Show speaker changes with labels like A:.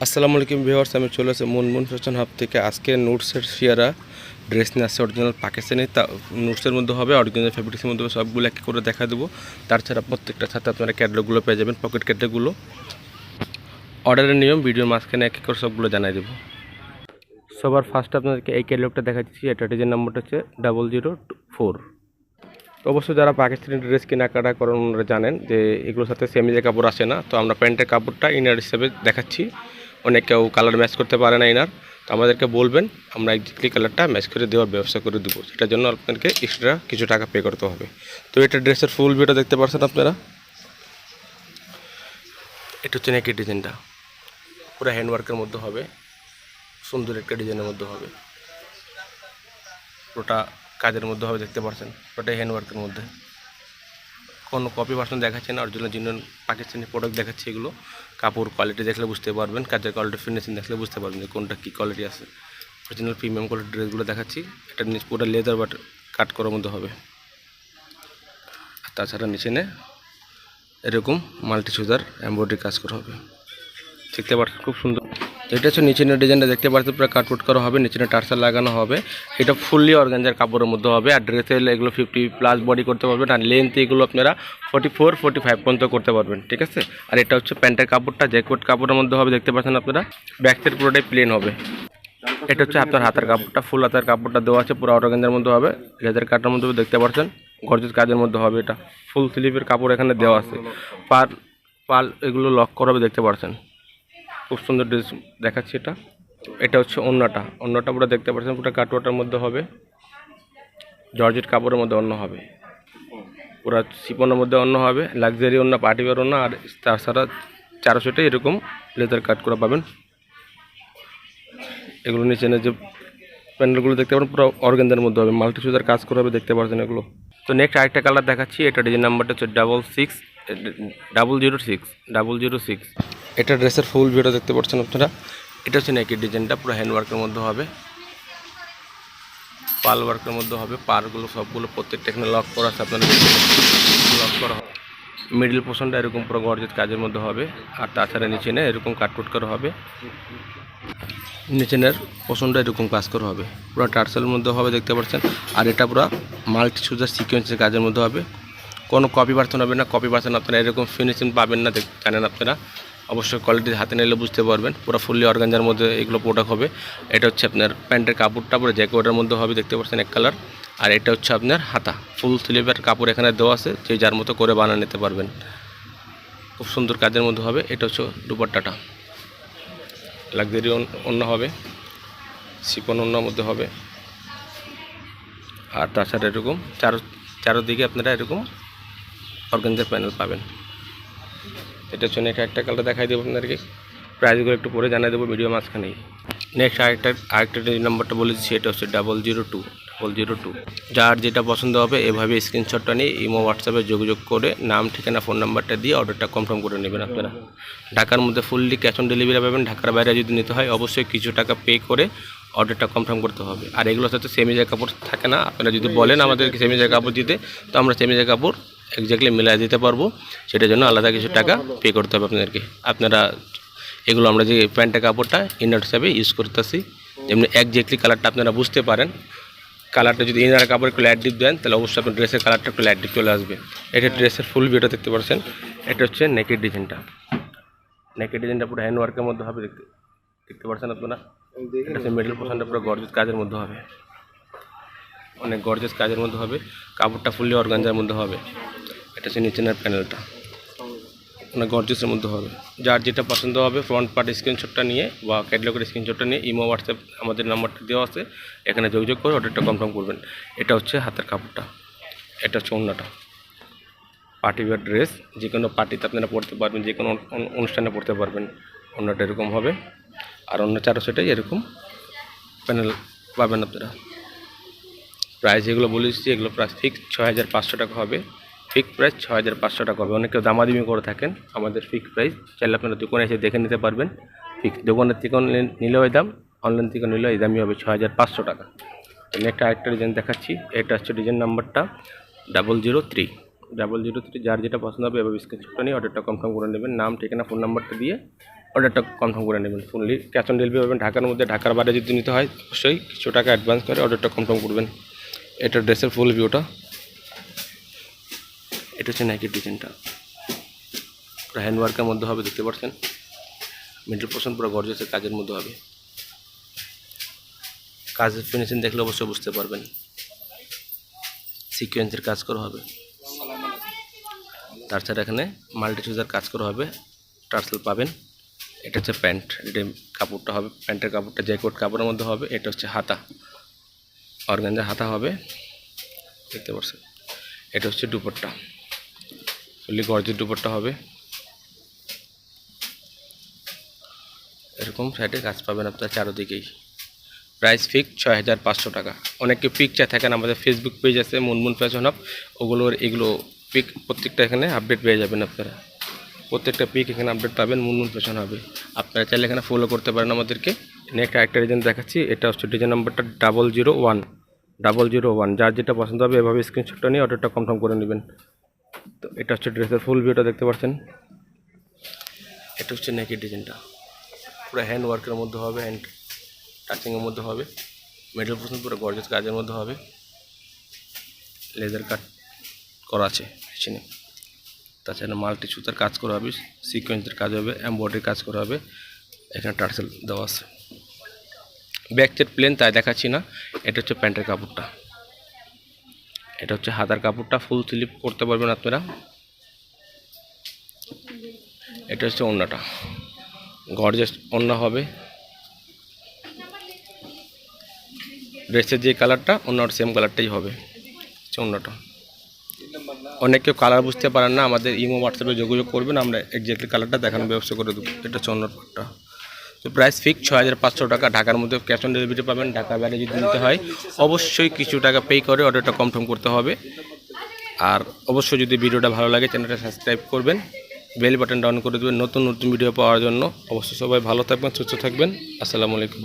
A: আসসালামু আলাইকুম ভিউয়ার্স, আমি চলে আসি মুনমুন ফ্যাশন হাব থেকে। আজকে নুটসের শিয়ারা ড্রেস নিয়ে আসছে অরিজিনাল পাকিস্তানি। তা নুটসের মধ্যে হবে, অরিজিনাল ফ্যাব্রিক্সের মধ্যে হবে, সবগুলো এক করে দেখা দেবো। তাছাড়া প্রত্যেকটার সাথে আপনারা ক্যাটালগুলো পেয়ে যাবেন, পকেট ক্যাটালগুলো। অর্ডারের নিয়ম ভিডিওর মাঝখানে এক এক করে সবগুলো জানাই দেবো। সবার ফার্স্ট আপনাদেরকে এই ক্যাটালগটা দেখাচ্ছি। এটা ডিজাইন নাম্বারটা হচ্ছে 004। তো অবশ্যই যারা পাকিস্তানি ড্রেস কেনাকাটা করেন ওনারা জানেন যে এগুলোর সাথে সেমিজের কাপড় আসে না। তো আমরা প্যান্টের কাপড়টা ইনার হিসেবে দেখাচ্ছি। অনেক কেউ কালার ম্যাচ করতে পারে না ইনার, তো আমাদেরকে বলবেন, আমরা এক্স্যাক্টলি কালারটা ম্যাচ করে দেওয়ার ব্যবস্থা করে দেবো। সেটার জন্য আপনাদেরকে এক্সট্রা কিছু টাকা পে করতে হবে। তো এটা ড্রেসের ফুল ভিউটা দেখতে পাচ্ছেন আপনারা। এটা হচ্ছে নেকের ডিজাইনটা, পুরো হ্যান্ডওয়ার্কের মধ্যে হবে, সুন্দর একটা ডিজাইনের মধ্যে হবে, পুরোটা কাজের মধ্যে হবে, দেখতে পাচ্ছেন পুরোটাই হ্যান্ডওয়ার্কের মধ্যে। কোনো কপি ভার্সন দেখাচ্ছে না, অরিজিনাল জিনিয়ান পাকিস্তানি প্রোডাক্ট দেখাচ্ছে। এগুলো কাপড় কোয়ালিটি দেখলে বুঝতে পারবেন, কাজের কোয়ালিটি ফিনিশিং দেখলে বুঝতে পারবেন যে কোনটা কী কোয়ালিটি আছে। অরিজিনাল প্রিমিয়াম কোয়ালিটির ড্রেসগুলো দেখাচ্ছি। এটা পুরো লেদার বাট কাট করার মধ্যে হবে। আর তাছাড়া নিচে এরকম মাল্টি সুতার এমব্রয়ডারি কাজ করা হবে, দেখতে পাচ্ছেন খুব সুন্দর। এটা হচ্ছে নিচের ডিজাইনটা দেখতে পাচ্ছেন, পুরো কাটউট করা হবে, নিচে টার্সাল লাগানো হবে। এটা ফুললি অর্গানজার কাপড়ের মধ্যে হবে। আর ড্রেসে এগুলো 50+ বডি করতে পারবেন। আর লেন্থ এগুলো আপনারা 44-45 পর্যন্ত করতে পারবেন, ঠিক আছে। আর এটা হচ্ছে প্যান্টের কাপড়টা, জ্যাকেট কাপড়ের মধ্যে হবে, দেখতে পাচ্ছেন আপনারা। ব্যাক সাইড পুরোটাই প্লেন হবে। এটা হচ্ছে আপনার হাতের কাপড়টা, ফুল হাতের কাপড়টা দেওয়া আছে, পুরো অর্গানজার মধ্যে হবে, লেদার কাটার মধ্যে দেখতে পাচ্ছেন, গর্জিয়াস কাজের মধ্যে হবে। এটা ফুল স্লিভের কাপড় এখানে দেওয়া আছে। পাল এগুলো লক করা হবে, দেখতে পাচ্ছেন খুব সুন্দর ড্রেস দেখাচ্ছি। এটা হচ্ছে ওন্নাটা পুরো দেখতে পাচ্ছেন, পুরো কাটওয়াটার মধ্যে হবে, জর্জেট কাপড়ের মধ্যে অন্য হবে, পুরো শিপনের মধ্যে অন্য হবে, লাক্সারি ওন্না, পার্টিওয়ার ওন্না। আর তাছাড়া 400 এরকম লেদার কাট করা পাবেন। এগুলো নিচে যে প্যান্ডেলগুলো দেখতে পাবেন পুরো অর্গানজার মধ্যে হবে, মাল্টি সুতার কাজ করা হবে, দেখতে পাচ্ছেন এগুলো। তো নেক্সট আরেকটা কালার দেখাচ্ছি। এটা ডিজাইন নাম্বারটা হচ্ছে 006। এটা ড্রেসের ফুল ভিউটা দেখতে পাচ্ছেন আপনারা। এটা হচ্ছে নেকের ডিজাইনটা, পুরো হ্যান্ডওয়ার্কের মধ্যে হবে, পাল ওয়ার্কের মধ্যে হবে। পারগুলো সবগুলো প্রত্যেকটা এখানে লক করা আছে, আপনারা লক করা হবে। মিডল পোর্শনটা এরকম পুরো গর্জিয়াস কাজের মধ্যে হবে। আর তাছাড়া নিচে এরকম কাটকুট করা হবে, নিচের পোর্শনটা এরকম কাজ করা হবে, পুরো টার্সেলের মধ্যে হবে, দেখতে পাচ্ছেন। আর এটা পুরো মাল্টি সুতার সিকোয়েন্সের কাজের মধ্যে হবে, কোনো কপি ভার্সন হবে না। কপি ভার্সন আপনারা এরকম ফিনিশিং পাবেন না, জানেন আপনারা। অবশ্যই কোয়ালিটি হাতে নিলে বুঝতে পারবেন। পুরো ফুললি অর্গানজার মধ্যে এগুলো প্রোডাক্ট হবে। এটা হচ্ছে আপনার প্যান্টের কাপড়টা পুরো জ্যাকেটের মধ্যে হবে, দেখতে পাচ্ছেন এক কালার। আর এটা হচ্ছে আপনার হাতা, ফুল স্লিভের কাপড় এখানে দেওয়া আছে, যে যার মতো করে বানিয়ে নিতে পারবেন, খুব সুন্দর কাজের মধ্যে হবে। এটা হচ্ছে দুপাট্টাটা, লাক্সারি অন্য হবে, শিপন অন্যর মধ্যে হবে। আর তাছাড়া এরকম চারোদিকে আপনারা এরকম অর্গানজার প্যানেল পাবেন। এটা হচ্ছে একটা কালার দেখাই দেবো আপনাদেরকে, প্রাইসগুলো একটু পরে জানিয়ে দেবো ভিডিও মাঝখানেই। নেক্সট আরেকটা নাম্বারটা বলে দিচ্ছি। এটা হচ্ছে 002। যার যেটা পছন্দ হবে এভাবে স্ক্রিনশটটা নিয়ে ইমো হোয়াটসঅ্যাপে যোগাযোগ করে নাম, ঠিকানা, ফোন নাম্বারটা দিয়ে অর্ডারটা কনফার্ম করে নেবেন আপনারা। ঢাকার মধ্যে ফুললি ক্যাশ অন ডেলিভারি পাবেন। ঢাকার বাইরে যদি নিতে হয় অবশ্যই কিছু টাকা পে করে অর্ডারটা কনফার্ম করতে হবে। আর এগুলোর সাথে সেমিজের কাপড় থাকে না। আপনারা যদি বলেন আমাদেরকে সেমিজের কাপড় দিতে, তো আমরা সেমিজের কাপড় এক্স্যাক্টলি মিলাই দিতে পারবো। সেটার জন্য আলাদা কিছু টাকা পে করতে হবে আপনাদেরকে। আপনারা এগুলো আমরা যে প্যান্টের কাপড়টা ইনার হিসাবে ইউজ করতেছি, যেমনি একজ্যাক্টলি কালারটা আপনারা বুঝতে পারেন। কালারটা যদি ইনার কাপড় একটু লাইট ডিপ দেন তাহলে অবশ্যই আপনার ড্রেসের কালারটা একটু লাইট ডিপ চলে আসবে। এটা ড্রেসের ফুল ভিউটা দেখতে পাচ্ছেন। এটা হচ্ছে নেকের ডিজাইনটা পুরো হ্যান্ডওয়ার্কের মধ্যে হবে, দেখতে পাচ্ছেন আপনারা। এটা হচ্ছে মিডল পোর্শনটা পুরো গর্জিয়াস কাজের মধ্যে হবে, অনেক গর্জিয়াস কাজের মধ্যে হবে। কাপড়টা ফুললি অর্গানজার মধ্যে হবে। এটা হচ্ছে নিচের প্যানেলটা, অনেক গর্জিয়াসের মধ্যে হবে। যার যেটা পছন্দ হবে ফ্রন্ট পার্ট স্ক্রিনশটটা নিয়ে বা ক্যাটালগের স্ক্রিনশটটা নিয়ে ইমো হোয়াটসঅ্যাপ আমাদের নাম্বারটা দেওয়া আছে, এখানে যোগাযোগ করে অর্ডারটা কনফার্ম করবেন। এটা হচ্ছে হাতের কাপড়টা, এটা হচ্ছে ওন্নাটা। পার্টি ওয়্যার ড্রেস যে কোনো পার্টিতে আপনারা পরতে পারবেন, যে কোনো অনুষ্ঠানে পরতে পারবেন। ওন্নাটা এরকম হবে। আর অন্য 400টাই এরকম প্যানেল পাবেন আপনারা। প্রাইস যেগুলো বলে দিচ্ছি এগুলো প্রাইস ফিক্স 6500 টাকা হবে। ফিক্স প্রাইস 6500 টাকা হবে। অনেকে দামাদামি করে থাকেন, আমাদের ফিক্স প্রাইস। চাইলে আপনারা দোকানে এসে দেখে নিতে পারবেন। ফিক্স দোকানের থেকে নিলেও এই দাম, অনলাইন থেকে নিলেও এই দামই হবে 6500 টাকা। নেক্সট আরেকটা ডিজাইন দেখাচ্ছি। এটা হচ্ছে ডিজাইন নাম্বারটা 003। যার যেটা পছন্দ হবে এভাবে স্ক্রিনশটটা নিয়ে অর্ডারটা কনফার্ম করে নেবেন। নাম, ঠিকানা, ফোন নাম্বারটা দিয়ে অর্ডারটা কনফার্ম করে নেবেন। ফুললি ক্যাশ অন ডেলিভারি পাবেন ঢাকার মধ্যে। ঢাকার বাইরে যদি নিতে হয় অবশ্যই কিছু টাকা অ্যাডভান্স করে অর্ডারটা কনফার্ম করবেন। এটা ড্রেসের ফুল ভিউটা। এটা হচ্ছে নাইকির ডিজাইনটা, পুরো হ্যান্ডওয়ার্কের মধ্যে হবে, দেখতে পাচ্ছেন। মিডল পোর্শন পুরো গর্জিয়াসের কাজের মধ্যে হবে। কাজের ফিনিশিং দেখলে অবশ্যই বুঝতে পারবেন। সিকোয়েন্সের কাজ করা হবে, তাছাড়া এখানে মাল্টি চুজার কাজ করা হবে, টার্সেল পাবেন। এটা হচ্ছে প্যান্ট, এটা কাপড়টা হবে, প্যান্টের কাপড়টা জ্যাকেট কাপড়ের মধ্যে হবে। এটা হচ্ছে হাতা, অর্গানজার হাতা হবে, দেখতে পাচ্ছেন। এটা হচ্ছে দুপাট্টা, ফুললি গর্জিয়াস দুপাট্টা হবে। এরকম সাইডে কাজ পাবেন আপনার চারোদিকেই। প্রাইস ফিক্স 6500 টাকা। অনেকে পিক চাই থাকেন, আমাদের ফেসবুক পেজ আছে মুনমুন ফ্যাশন হাব, ওগুলোর এগুলো পিক প্রত্যেকটা এখানে আপডেট পেয়ে যাবেন আপনারা। প্রত্যেকটা পিক এখানে আপডেট পাবেন মুনমুন ফ্যাশন হবে। আপনারা চাইলে এখানে ফলো করতে পারেন আমাদেরকে। নেক্সট আরেকটা ডিজাইন দেখাচ্ছি। এটা হচ্ছে ডিজাইন নাম্বারটা 001। যার যেটা পছন্দ হবে এভাবে স্ক্রিনশটটা নিয়ে অর্ডারটা কনফার্ম করে নেবেন। তো এটা হচ্ছে ড্রেসের ফুল ভিউটা, দেখতে পাচ্ছেন। এটা হচ্ছে নেকের ডিজাইনটা, পুরো হ্যান্ড ওয়ার্কের মধ্যে হবে, হ্যান্ড টাচিংয়ের মধ্যে হবে। মিডল পোর্শন পুরো গর্জিয়াস কাজের মধ্যে হবে, লেজার কাট করা আছে পিছনে। তাছাড়া মাল্টি সুতার কাজ করা হবে, সিকোয়েন্সের কাজ হবে, এমব্রয়ডারির কাজ করা হবে। এখানে টার্সেল দেওয়া আছে। ব্যাক সাইড প্লেন, তাই দেখাচ্ছি না। এটা হচ্ছে প্যান্টের কাপড়টা, এটা হচ্ছে হাতার কাপড়টা, ফুল স্লিভ করতে পারবেন আপনারা। এটা হচ্ছে ওড়নাটা, গর্জিয়াস ওড়না হবে। ড্রেসের যে কালারটা ওড়নার সেম কালারটাই হবে ওড়নাটা। অনেকে কালার বুঝতে পারেন না, আমাদের ইমো হোয়াটসঅ্যাপে যোগাযোগ করবেন, আমরা এক্স্যাক্টলি কালারটা দেখানোর ব্যবস্থা করে দেবো। এটা হচ্ছে ওড়নার পাটটা। তো প্রাইস ফিক্স 6500 টাকা। ঢাকার মধ্যে ক্যাশ অন ডেলিভারি পাবেন। ঢাকা বাইরে যদি নিতে হয় অবশ্যই কিছু টাকা পে করে অর্ডারটা কনফার্ম করতে হবে। আর অবশ্যই যদি ভিডিওটা ভালো লাগে চ্যানেলটা সাবস্ক্রাইব করবেন, বেল বাটনটা অন করে দেবেন নতুন নতুন ভিডিও পাওয়ার জন্য। অবশ্যই সবাই ভালো থাকবেন, সুস্থ থাকবেন। আসসালামু আলাইকুম।